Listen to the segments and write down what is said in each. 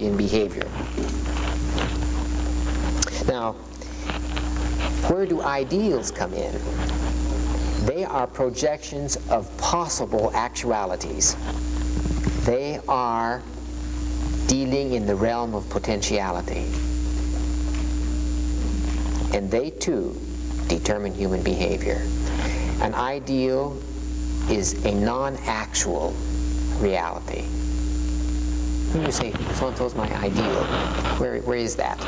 in behavior. Now, where do ideals come in? They are projections of possible actualities. They are dealing in the realm of potentiality. And they, too, determine human behavior. An ideal is a non-actual reality. When you say, so-and-so's my ideal, where is that?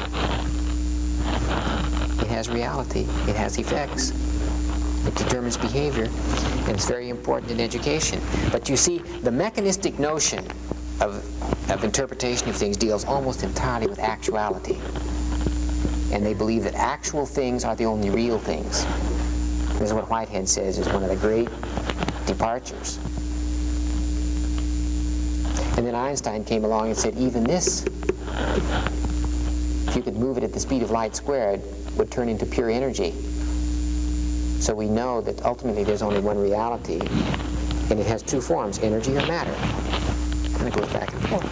It has reality. It has effects. It determines behavior, and it's very important in education. But you see, the mechanistic notion of interpretation of things deals almost entirely with actuality. And they believe that actual things are the only real things. This is what Whitehead says is one of the great departures. And then Einstein came along and said, even this, if you could move it at the speed of light squared, would turn into pure energy. So we know that ultimately there's only one reality, and it has two forms, energy or matter. And it goes back and forth.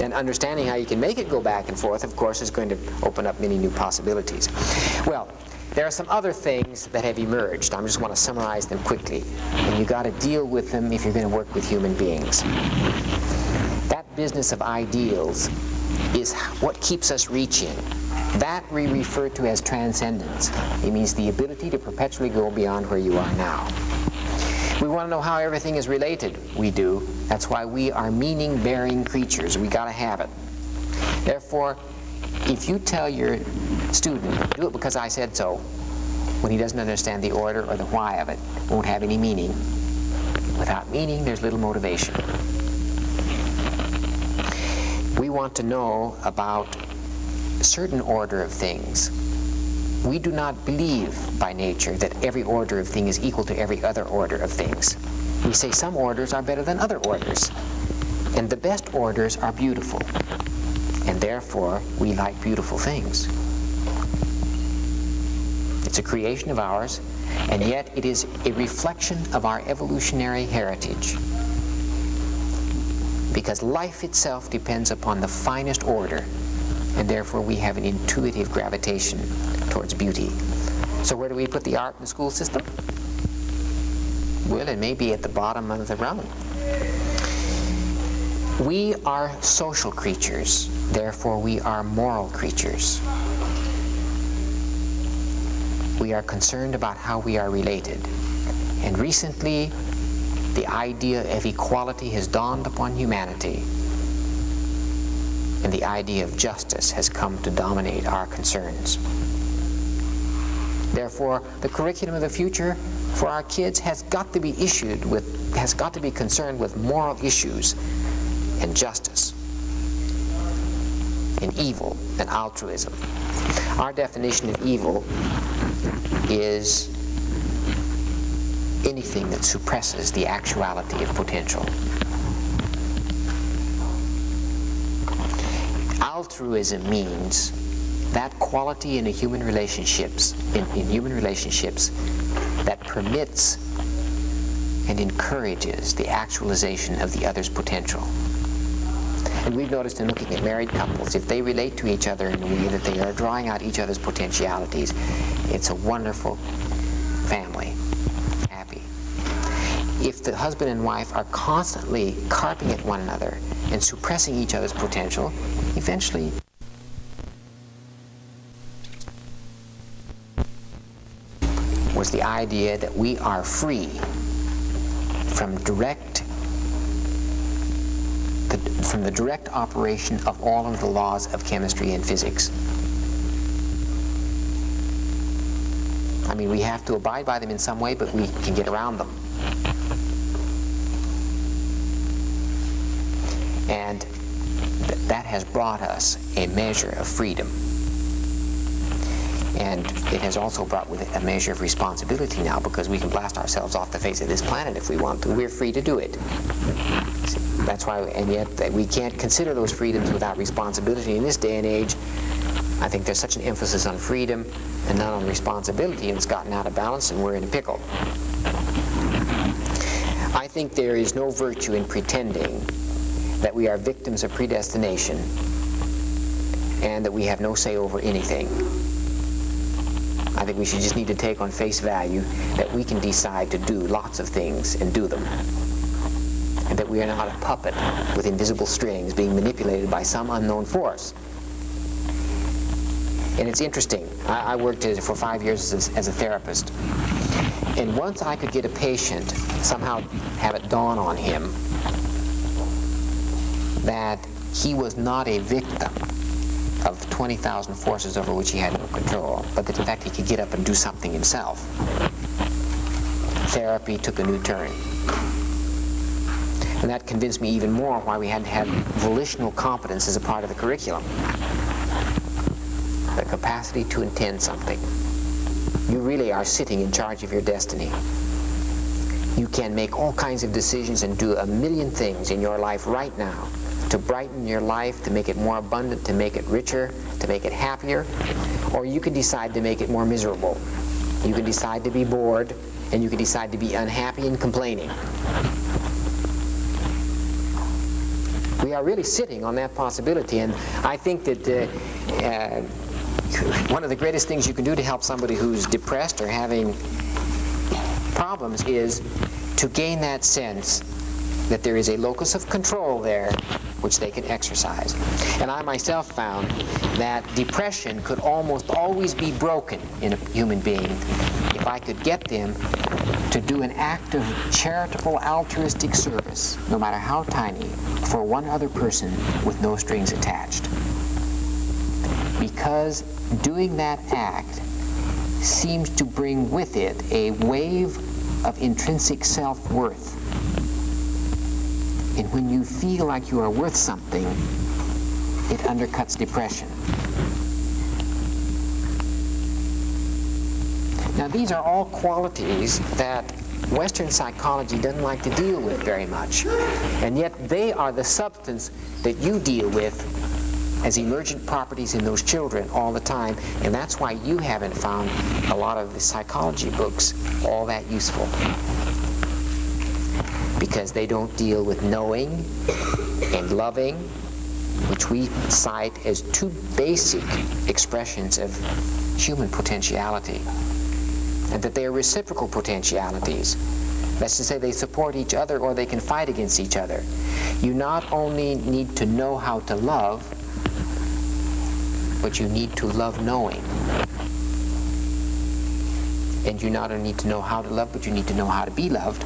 And understanding how you can make it go back and forth, of course, is going to open up many new possibilities. Well, there are some other things that have emerged. I just want to summarize them quickly. And you've got to deal with them if you're going to work with human beings. That business of ideals is what keeps us reaching. That we refer to as transcendence. It means the ability to perpetually go beyond where you are now. We want to know how everything is related. We do. That's why we are meaning-bearing creatures. We got to have it. Therefore, if you tell your student, do it because I said so, when he doesn't understand the order or the why of it, it won't have any meaning. Without meaning, there's little motivation. We want to know about a certain order of things. We do not believe by nature that every order of things is equal to every other order of things. We say some orders are better than other orders. And the best orders are beautiful. And therefore, we like beautiful things. It's a creation of ours, and yet it is a reflection of our evolutionary heritage. Because life itself depends upon the finest order, and therefore we have an intuitive gravitation towards beauty. So where do we put the art in the school system? Well, it may be at the bottom of the rung. We are social creatures, therefore we are moral creatures. We are concerned about how we are related. And recently, the idea of equality has dawned upon humanity, and the idea of justice has come to dominate our concerns. Therefore, the curriculum of the future for our kids has got to be concerned with moral issues and justice and evil and altruism. Our definition of evil is anything that suppresses the actuality of potential. Altruism means that quality in human relationships, in human relationships, that permits and encourages the actualization of the other's potential. And we've noticed in looking at married couples, if they relate to each other in a way that they are drawing out each other's potentialities, it's a wonderful family, happy. If the husband and wife are constantly carping at one another and suppressing each other's potential, eventually was the idea that we are free from the direct operation of all of the laws of chemistry and physics. I mean, we have to abide by them in some way, but we can get around them. And that has brought us a measure of freedom. And it has also brought with it a measure of responsibility now, because we can blast ourselves off the face of this planet if we want to. We're free to do it. That's why, and yet we can't consider those freedoms without responsibility. In this day and age, I think there's such an emphasis on freedom and not on responsibility, and it's gotten out of balance and we're in a pickle. I think there is no virtue in pretending that we are victims of predestination and that we have no say over anything. I think we should just need to take on face value that we can decide to do lots of things and do them, and that we are not a puppet with invisible strings being manipulated by some unknown force. And it's interesting. I worked for 5 years as a therapist, and once I could get a patient, somehow have it dawn on him that he was not a victim of 20,000 forces over which he had no control, but that in fact he could get up and do something himself, therapy took a new turn. And that convinced me even more why we had to have volitional competence as a part of the curriculum. The capacity to intend something. You really are sitting in charge of your destiny. You can make all kinds of decisions and do a million things in your life right now to brighten your life, to make it more abundant, to make it richer, to make it happier, or you can decide to make it more miserable. You can decide to be bored, and you can decide to be unhappy and complaining. We are really sitting on that possibility, and I think that one of the greatest things you can do to help somebody who's depressed or having problems is to gain that sense that there is a locus of control there which they can exercise. And I myself found that depression could almost always be broken in a human being if I could get them to do an act of charitable, altruistic service, no matter how tiny, for one other person with no strings attached. Because doing that act seems to bring with it a wave of intrinsic self-worth. And when you feel like you are worth something, it undercuts depression. Now, these are all qualities that Western psychology doesn't like to deal with very much. And yet they are the substance that you deal with as emergent properties in those children all the time. And that's why you haven't found a lot of the psychology books all that useful. Because they don't deal with knowing and loving, which we cite as two basic expressions of human potentiality, and that they are reciprocal potentialities. That's to say, they support each other or they can fight against each other. You not only need to know how to love, but you need to love knowing. And you not only need to know how to love, but you need to know how to be loved.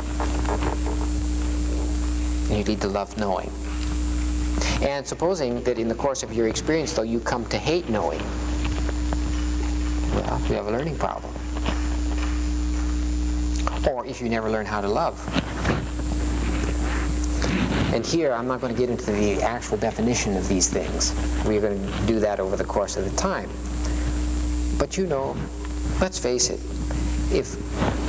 And you need to love knowing. And supposing that in the course of your experience, though, you come to hate knowing, well, you have a learning problem. Or if you never learn how to love. And here, I'm not going to get into the actual definition of these things. We're going to do that over the course of the time. But you know, let's face it, if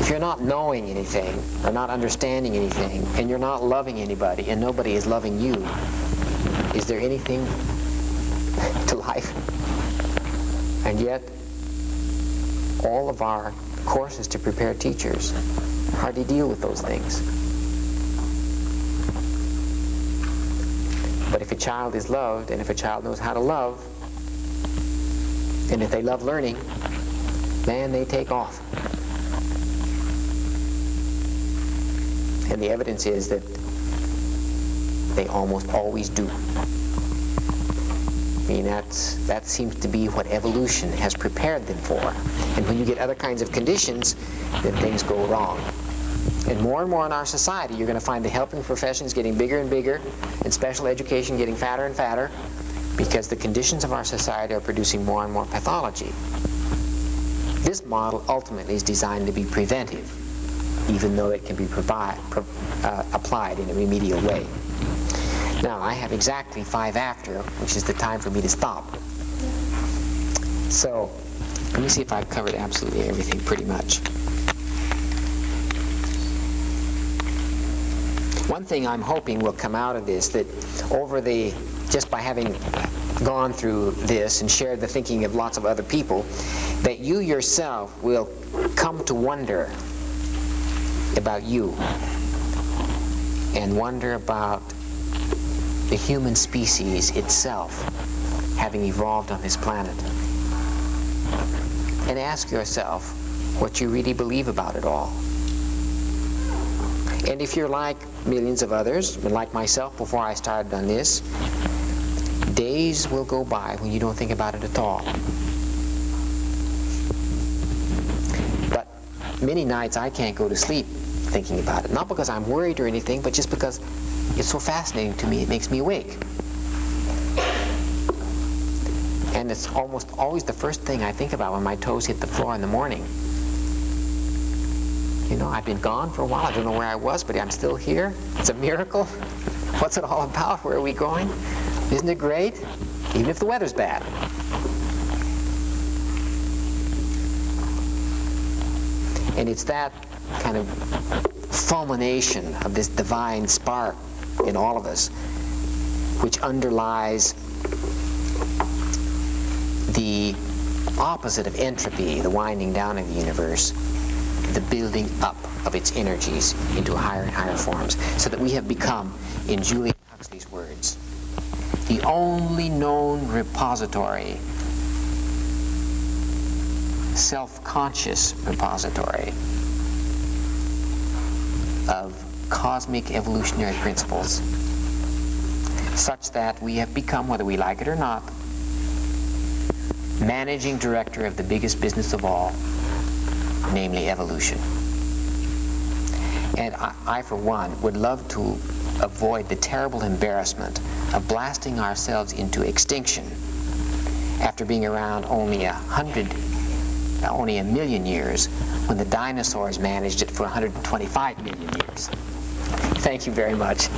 you're not knowing anything, or not understanding anything, and you're not loving anybody, and nobody is loving you, is there anything to life? And yet, all of our courses to prepare teachers hardly deal with those things. But if a child is loved, and if a child knows how to love, and if they love learning, man, they take off. And the evidence is that they almost always do. I mean, that seems to be what evolution has prepared them for. And when you get other kinds of conditions, then things go wrong. And more in our society, you're going to find the helping professions getting bigger and bigger, and special education getting fatter and fatter, because the conditions of our society are producing more and more pathology. This model ultimately is designed to be preventive, even though it can be applied in a remedial way. Now, I have exactly 5 after, which is the time for me to stop. So, let me see if I've covered absolutely everything pretty much. One thing I'm hoping will come out of this, that just by having gone through this and shared the thinking of lots of other people, that you yourself will come to wonder about you, and wonder about the human species itself having evolved on this planet. And ask yourself what you really believe about it all. And if you're like millions of others, and like myself before I started on this, days will go by when you don't think about it at all. But many nights I can't go to sleep thinking about it. Not because I'm worried or anything, but just because it's so fascinating to me, it makes me awake. And it's almost always the first thing I think about when my toes hit the floor in the morning. You know, I've been gone for a while. I don't know where I was, but I'm still here. It's a miracle. What's it all about? Where are we going? Isn't it great? Even if the weather's bad. And it's that kind of fulmination of this divine spark in all of us which underlies the opposite of entropy, the winding down of the universe, the building up of its energies into higher and higher forms, so that we have become, in Julian Huxley's words, the only known repository, self-conscious repository of cosmic evolutionary principles, such that we have become, whether we like it or not, managing director of the biggest business of all, namely evolution. And I, for one, would love to avoid the terrible embarrassment of blasting ourselves into extinction after being around only a million years, when the dinosaurs managed it for 125 million years. Thank you very much.